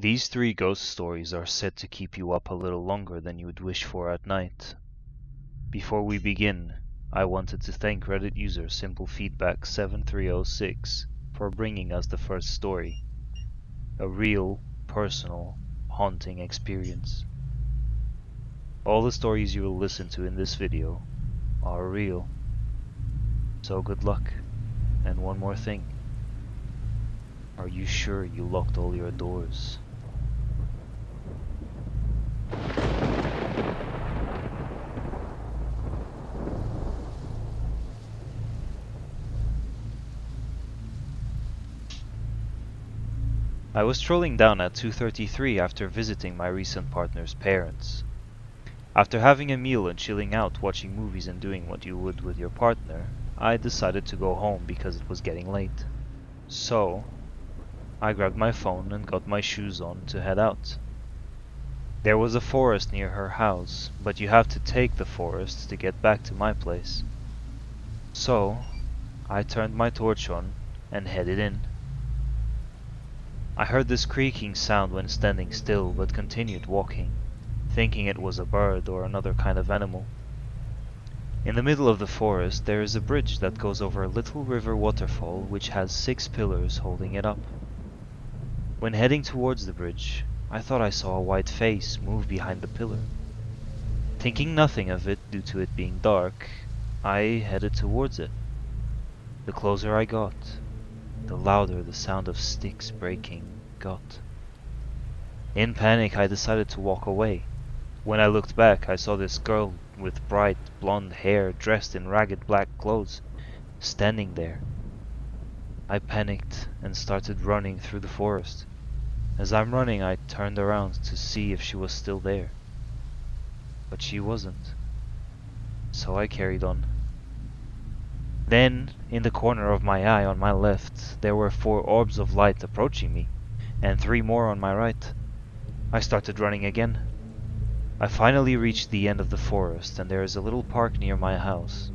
These three ghost stories are set to keep you up a little longer than you would wish for at night. Before we begin, I wanted to thank Reddit user SimpleFeedback7306 for bringing us the first story. A real, personal, haunting experience. All the stories you will listen to in this video are real. So good luck. And one more thing. Are you sure you locked all your doors? I was strolling down at 2:33 after visiting my recent partner's parents. After having a meal and chilling out, watching movies and doing what you would with your partner, I decided to go home because it was getting late. So, I grabbed my phone and got my shoes on to head out. There was a forest near her house, but you have to take the forest to get back to my place. So, I turned my torch on and headed in. I heard this creaking sound when standing still, but continued walking, thinking it was a bird or another kind of animal. In the middle of the forest there is a bridge that goes over a little river waterfall which has 6 pillars holding it up. When heading towards the bridge, I thought I saw a white face move behind the pillar. Thinking nothing of it due to it being dark, I headed towards it. The closer I got, the louder the sound of sticks breaking got. In panic, I decided to walk away. When I looked back, I saw this girl with bright blonde hair dressed in ragged black clothes, standing there. I panicked and started running through the forest. As I'm running, I turned around to see if she was still there. But she wasn't. So I carried on. Then, in the corner of my eye on my left, there were 4 orbs of light approaching me, and 3 more on my right. I started running again. I finally reached the end of the forest, and there is a little park near my house.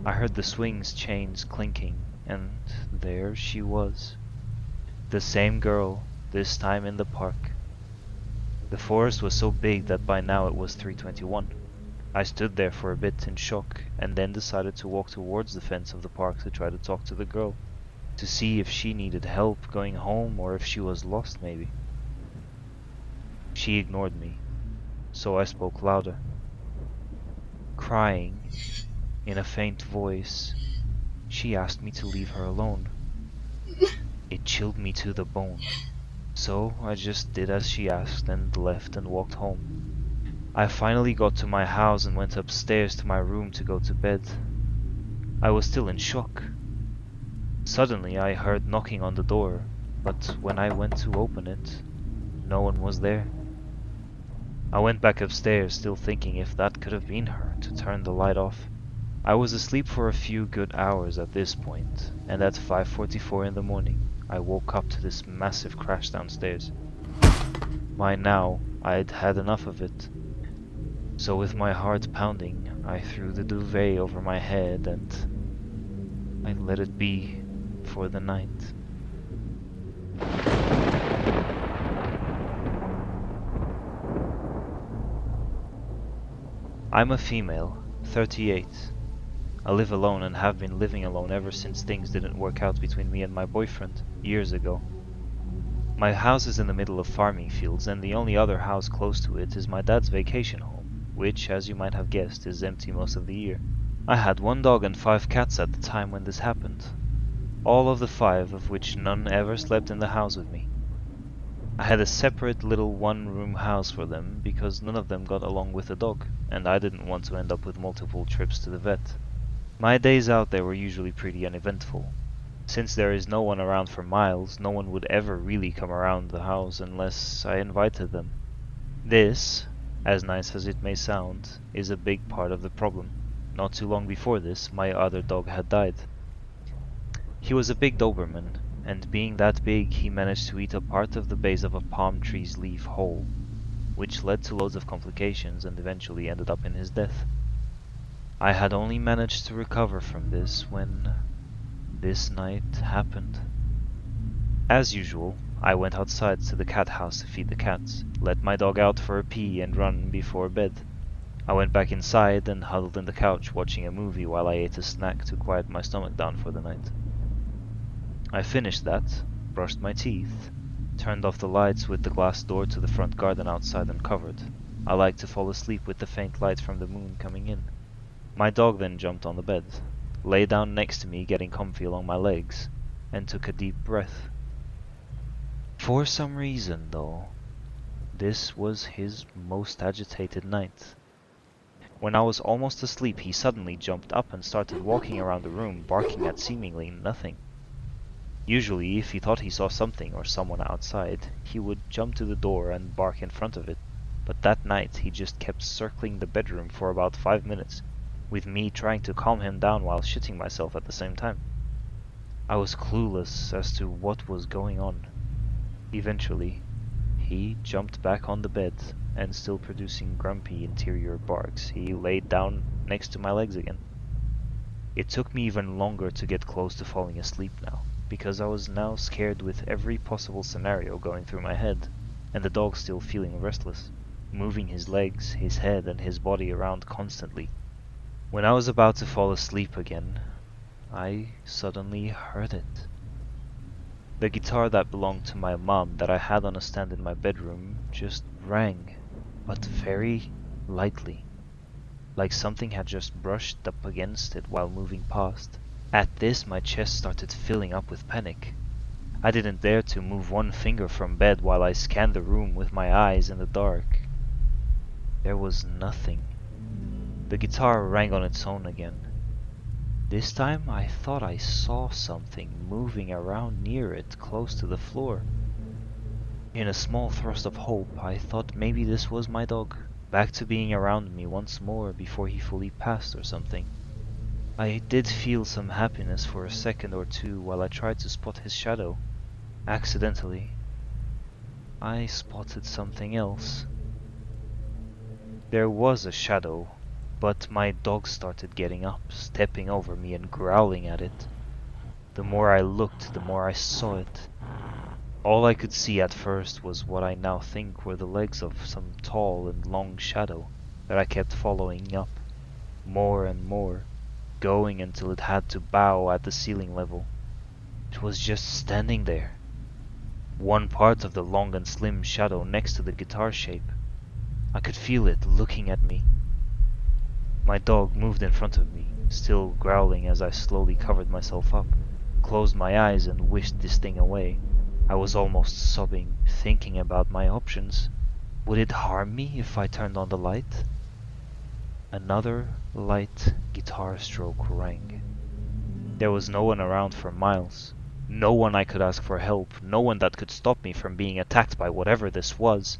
I heard the swings chains clinking, and there she was. The same girl, this time in the park. The forest was so big that by now it was 3:21. I stood there for a bit in shock, and then decided to walk towards the fence of the park to try to talk to the girl, to see if she needed help going home or if she was lost maybe. She ignored me, so I spoke louder. Crying, in a faint voice, she asked me to leave her alone. It chilled me to the bone, so I just did as she asked and left and walked home. I finally got to my house and went upstairs to my room to go to bed. I was still in shock. Suddenly I heard knocking on the door, but when I went to open it, no one was there. I went back upstairs, still thinking if that could have been her, to turn the light off. I was asleep for a few good hours at this point, and at 5:44 in the morning, I woke up to this massive crash downstairs. By now, I'd had enough of it. So with my heart pounding, I threw the duvet over my head and I let it be for the night. I'm a female, 38. I live alone and have been living alone ever since things didn't work out between me and my boyfriend, years ago. My house is in the middle of farming fields, and the only other house close to it is my dad's vacation home, which, as you might have guessed, is empty most of the year. I had 1 dog and 5 cats at the time when this happened. All of the 5 of which none ever slept in the house with me. I had a separate little 1-room house for them because none of them got along with the dog, and I didn't want to end up with multiple trips to the vet. My days out there were usually pretty uneventful. Since there is no one around for miles, no one would ever really come around the house unless I invited them. This, as nice as it may sound, is a big part of the problem. Not too long before this, my other dog had died. He was a big Doberman, and being that big, he managed to eat a part of the base of a palm tree's leaf whole, which led to loads of complications and eventually ended up in his death. I had only managed to recover from this when this night happened. As usual, I went outside to the cat house to feed the cats, let my dog out for a pee and run before bed. I went back inside and huddled in the couch watching a movie while I ate a snack to quiet my stomach down for the night. I finished that, brushed my teeth, turned off the lights with the glass door to the front garden outside uncovered. I like to fall asleep with the faint light from the moon coming in. My dog then jumped on the bed, lay down next to me getting comfy along my legs, and took a deep breath. For some reason, though, this was his most agitated night. When I was almost asleep, he suddenly jumped up and started walking around the room, barking at seemingly nothing. Usually, if he thought he saw something or someone outside, he would jump to the door and bark in front of it. But that night, he just kept circling the bedroom for about 5 minutes, with me trying to calm him down while shitting myself at the same time. I was clueless as to what was going on. Eventually, he jumped back on the bed, and still producing grumpy interior barks, he laid down next to my legs again. It took me even longer to get close to falling asleep now, because I was now scared with every possible scenario going through my head, and the dog still feeling restless, moving his legs, his head, and his body around constantly. When I was about to fall asleep again, I suddenly heard it. The guitar that belonged to my mom that I had on a stand in my bedroom just rang, but very lightly, like something had just brushed up against it while moving past. At this, my chest started filling up with panic. I didn't dare to move one finger from bed while I scanned the room with my eyes in the dark. There was nothing. The guitar rang on its own again. This time I thought I saw something moving around near it, close to the floor. In a small thrust of hope, I thought maybe this was my dog, back to being around me once more before he fully passed or something. I did feel some happiness for a second or two while I tried to spot his shadow. Accidentally, I spotted something else. There was a shadow, but my dog started getting up, stepping over me and growling at it. The more I looked, the more I saw it. All I could see at first was what I now think were the legs of some tall and long shadow that I kept following up, more and more, going until it had to bow at the ceiling level. It was just standing there. One part of the long and slim shadow next to the guitar shape. I could feel it looking at me. My dog moved in front of me, still growling as I slowly covered myself up, closed my eyes and wished this thing away. I was almost sobbing, thinking about my options. Would it harm me if I turned on the light? Another light guitar stroke rang. There was no one around for miles. No one I could ask for help. No one that could stop me from being attacked by whatever this was.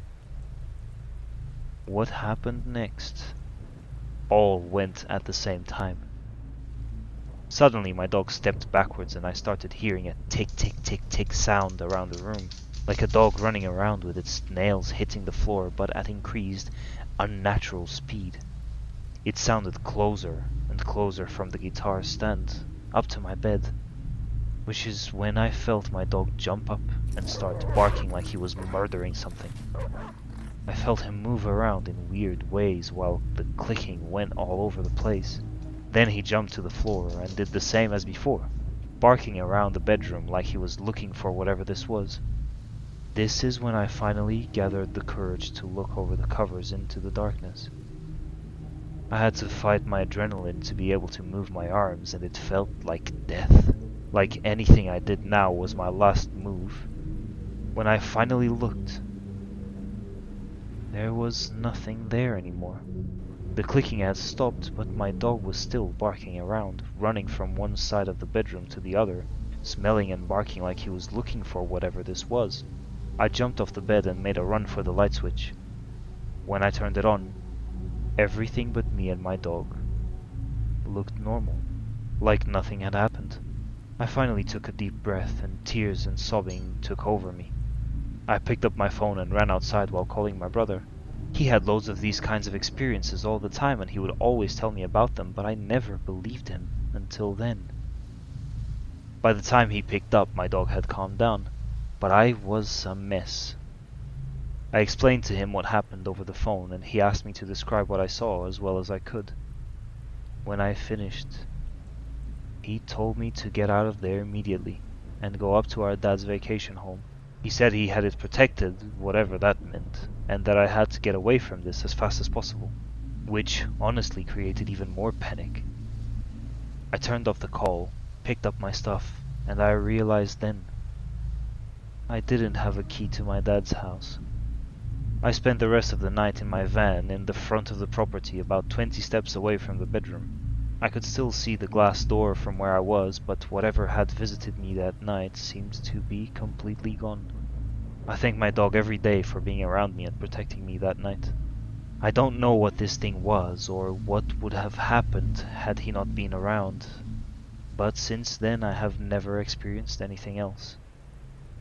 What happened next? All went at the same time. Suddenly my dog stepped backwards and I started hearing a tick tick tick tick sound around the room, like a dog running around with its nails hitting the floor but at increased, unnatural speed. It sounded closer and closer from the guitar stand, up to my bed, which is when I felt my dog jump up and start barking like he was murdering something. I felt him move around in weird ways while the clicking went all over the place. Then he jumped to the floor and did the same as before, barking around the bedroom like he was looking for whatever this was. This is when I finally gathered the courage to look over the covers into the darkness. I had to fight my adrenaline to be able to move my arms, and it felt like death. Like anything I did now was my last move. When I finally looked, there was nothing there anymore. The clicking had stopped, but my dog was still barking around, running from one side of the bedroom to the other, smelling and barking like he was looking for whatever this was. I jumped off the bed and made a run for the light switch. When I turned it on, everything but me and my dog looked normal, like nothing had happened. I finally took a deep breath and tears and sobbing took over me. I picked up my phone and ran outside while calling my brother. He had loads of these kinds of experiences all the time and he would always tell me about them, but I never believed him until then. By the time he picked up, my dog had calmed down. but I was a mess. I explained to him what happened over the phone, and he asked me to describe what I saw as well as I could. When I finished, he told me to get out of there immediately and go up to our dad's vacation home. He said he had it protected, whatever that meant, and that I had to get away from this as fast as possible, which honestly created even more panic. I turned off the call, picked up my stuff, and I realized then I didn't have a key to my dad's house. I spent the rest of the night in my van in the front of the property about 20 steps away from the bedroom. I could still see the glass door from where I was, but whatever had visited me that night seemed to be completely gone. I thank my dog every day for being around me and protecting me that night. I don't know what this thing was or what would have happened had he not been around, but since then I have never experienced anything else.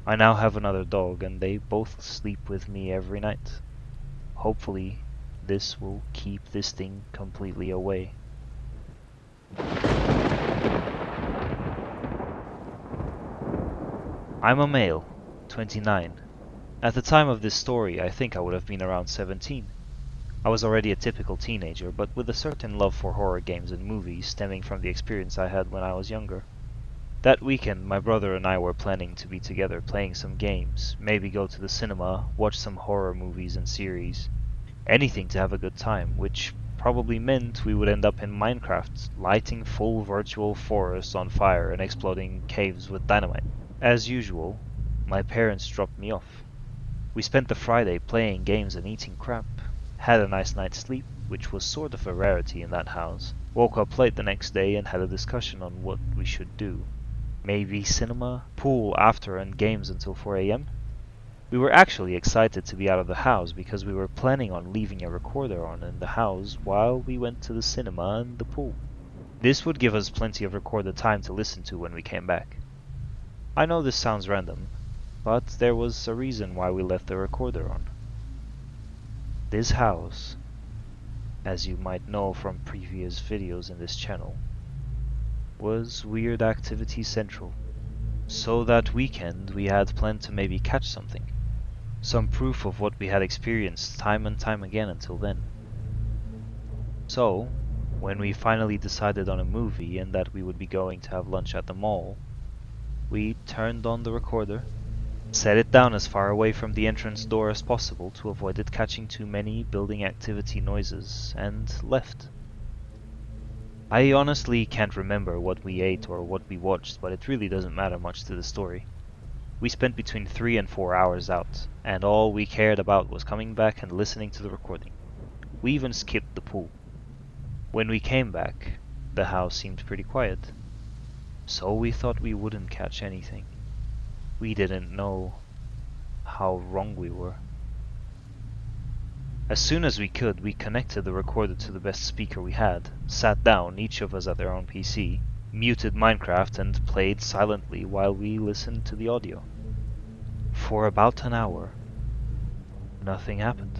I now have another dog and they both sleep with me every night. Hopefully, this will keep this thing completely away. I'm a male, 29. At the time of this story, I think I would have been around 17. I was already a typical teenager, but with a certain love for horror games and movies stemming from the experience I had when I was younger. That weekend, my brother and I were planning to be together playing some games, maybe go to the cinema, watch some horror movies and series. Anything to have a good time, which probably meant we would end up in Minecraft, lighting full virtual forests on fire and exploding caves with dynamite. As usual, my parents dropped me off. We spent the Friday playing games and eating crap, had a nice night's sleep, which was sort of a rarity in that house, woke up late the next day and had a discussion on what we should do. Maybe cinema, pool after and games until 4 AM? We were actually excited to be out of the house because we were planning on leaving a recorder on in the house while we went to the cinema and the pool. This would give us plenty of recorded time to listen to when we came back. I know this sounds random, but there was a reason why we left the recorder on. This house, as you might know from previous videos in this channel, was Weird Activity Central. So that weekend we had planned to maybe catch something. Some proof of what we had experienced time and time again until then. So, when we finally decided on a movie and that we would be going to have lunch at the mall, we turned on the recorder, set it down as far away from the entrance door as possible to avoid it catching too many building activity noises, and left. I honestly can't remember what we ate or what we watched, but it really doesn't matter much to the story. We spent between 3 and 4 hours out, and all we cared about was coming back and listening to the recording. We even skipped the pool. When we came back, the house seemed pretty quiet, so we thought we wouldn't catch anything. We didn't know how wrong we were. As soon as we could, we connected the recorder to the best speaker we had, sat down, each of us at their own PC, muted Minecraft and played silently while we listened to the audio. For about an hour, nothing happened,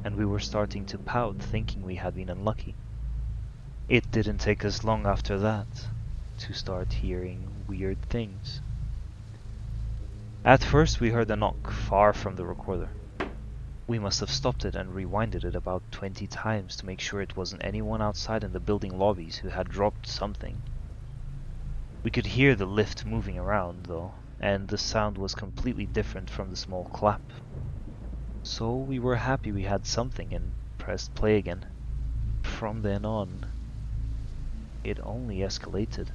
and we were starting to pout thinking we had been unlucky. It didn't take us long after that to start hearing weird things. At first we heard a knock far from the recorder. We must have stopped it and rewinded it about 20 times to make sure it wasn't anyone outside in the building lobbies who had dropped something. We could hear the lift moving around, though, and the sound was completely different from the small clap. So we were happy we had something and pressed play again. From then on, it only escalated.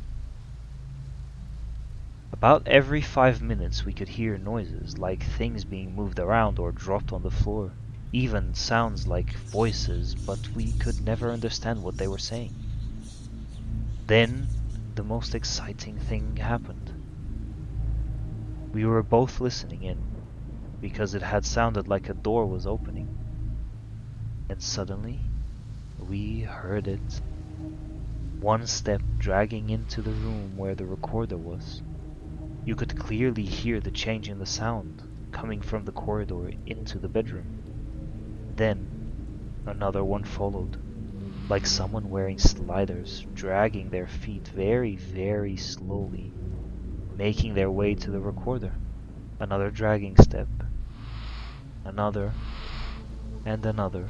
About every 5 minutes we could hear noises like things being moved around or dropped on the floor. Even sounds like voices, but we could never understand what they were saying. Then, the most exciting thing happened. We were both listening in, because it had sounded like a door was opening. And suddenly, we heard it. One step dragging into the room where the recorder was. You could clearly hear the change in the sound coming from the corridor into the bedroom. Then, another one followed, like someone wearing sliders, dragging their feet very, very slowly, making their way to the recorder. Another dragging step. Another. And another.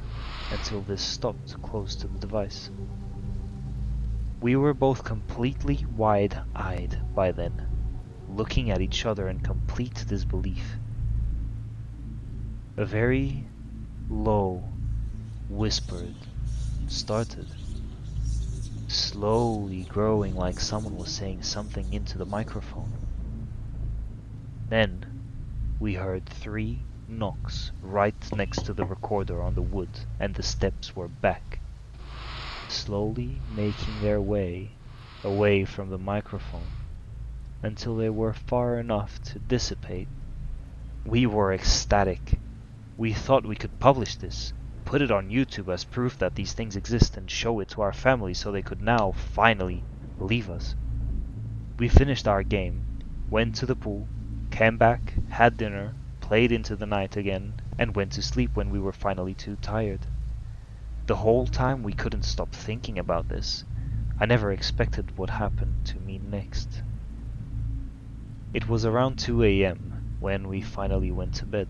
Until this stopped close to the device. We were both completely wide-eyed by then, looking at each other in complete disbelief. A very low, whispered, started, slowly growing like someone was saying something into the microphone. Then, we heard 3 knocks right next to the recorder on the wood, and the steps were back, slowly making their way away from the microphone until they were far enough to dissipate. We were ecstatic. We thought we could publish this, put it on YouTube as proof that these things exist, and show it to our family so they could now finally believe us. We finished our game, went to the pool, came back, had dinner, played into the night again, and went to sleep when we were finally too tired. The whole time we couldn't stop thinking about this. I never expected what happened to me next. It was around 2 a.m. when we finally went to bed.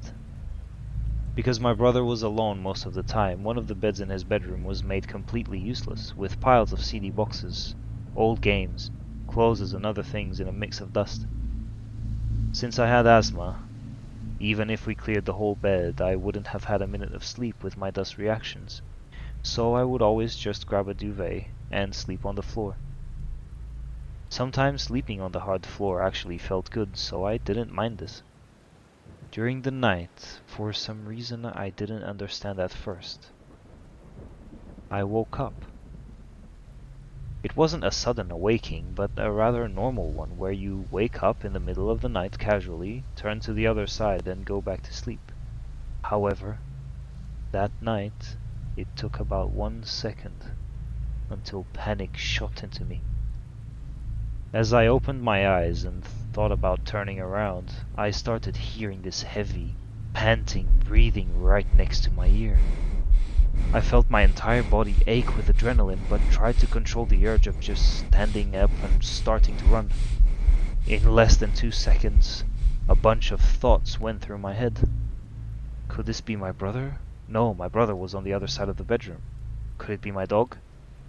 Because my brother was alone most of the time, one of the beds in his bedroom was made completely useless, with piles of CD boxes, old games, clothes and other things in a mix of dust. Since I had asthma, even if we cleared the whole bed, I wouldn't have had a minute of sleep with my dust reactions, so I would always just grab a duvet and sleep on the floor. Sometimes sleeping on the hard floor actually felt good, so I didn't mind this. During the night, for some reason I didn't understand at first, I woke up. It wasn't a sudden awaking, but a rather normal one where you wake up in the middle of the night casually, turn to the other side and go back to sleep. However, that night, it took about 1 second until panic shot into me. As I opened my eyes and thought about turning around, I started hearing this heavy, panting breathing right next to my ear. I felt my entire body ache with adrenaline, but tried to control the urge of just standing up and starting to run. In less than 2 seconds, a bunch of thoughts went through my head. Could this be my brother? No, my brother was on the other side of the bedroom. Could it be my dog?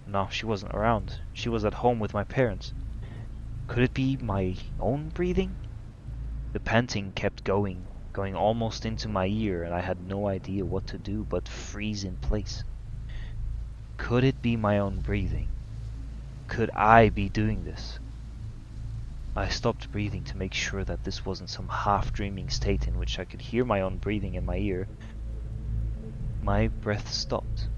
No, she wasn't around. She was at home with my parents. Could it be my own breathing? The panting kept going almost into my ear, and I had no idea what to do but freeze in place. Could it be my own breathing? Could I be doing this? I stopped breathing to make sure that this wasn't some half-dreaming state in which I could hear my own breathing in my ear. My breath stopped,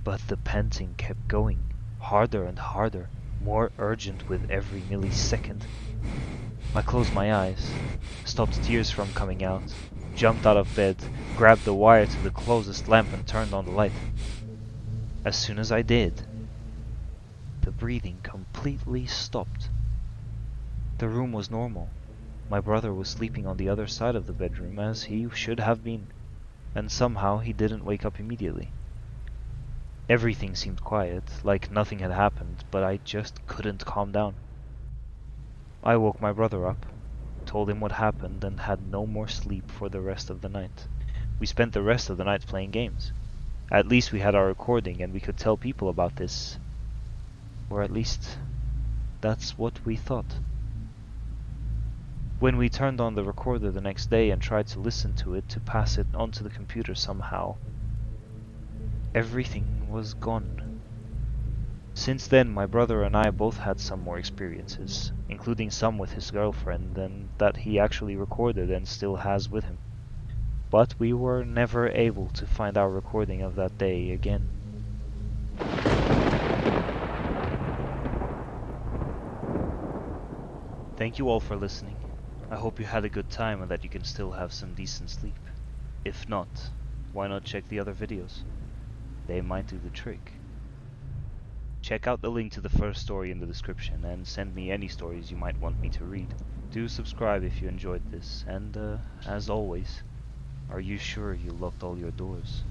but the panting kept going, harder and harder, more urgent with every millisecond. I closed my eyes, stopped tears from coming out, jumped out of bed, grabbed the wire to the closest lamp and turned on the light. As soon as I did, the breathing completely stopped. The room was normal. My brother was sleeping on the other side of the bedroom as he should have been, and somehow he didn't wake up immediately. Everything seemed quiet, like nothing had happened, but I just couldn't calm down. I woke my brother up, told him what happened, and had no more sleep for the rest of the night. We spent the rest of the night playing games. At least we had our recording and we could tell people about this. Or at least, that's what we thought. When we turned on the recorder the next day and tried to listen to it to pass it onto the computer somehow, everything was gone. Since then, my brother and I both had some more experiences, including some with his girlfriend, and that he actually recorded and still has with him. But we were never able to find our recording of that day again. Thank you all for listening. I hope you had a good time and that you can still have some decent sleep. If not, why not check the other videos? They might do the trick. Check out the link to the first story in the description and send me any stories you might want me to read. Do subscribe if you enjoyed this, and as always, are you sure you locked all your doors?